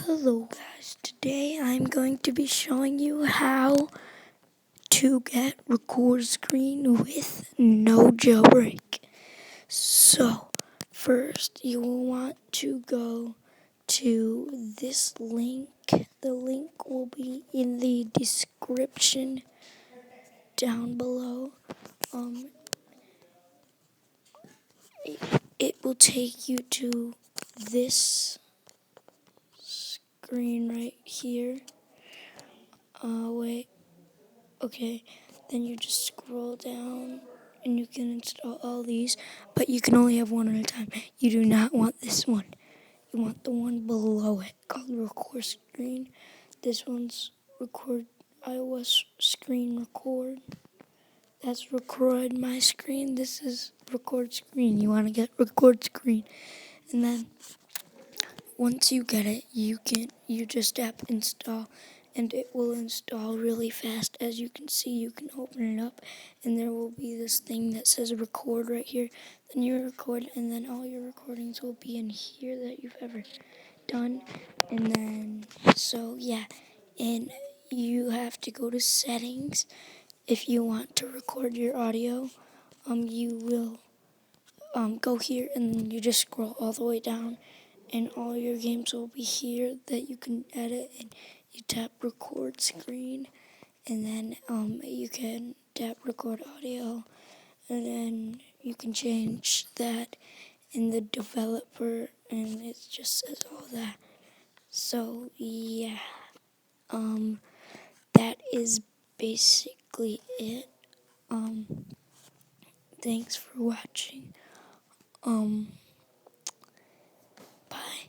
Hello guys, today I'm going to be showing you how to get record screen with no jailbreak. So first you will want to go to this link. The link will be in the description down below. It will take you to this screen right here. Wait. Okay, then you just scroll down and you can install all these, but you can only have one at a time. You do not want this one. You want the one below it called record screen. This one's record iOS screen record. That's record my screen. This is record screen. You want to get record screen. And then once you get it, you just tap install and it will install really fast. As you can see, you can open it up and there will be this thing that says record right here. Then you record and then all your recordings will be in here that you've ever done. And then, so yeah, and you have to go to settings. If you want to record your audio, you will go here and then you just scroll all the way down and all your games will be here that you can edit, and you tap record screen and then you can tap record audio and then you can change that in the developer and it just says all that. So yeah, that is basically it. Thanks for watching. Bye.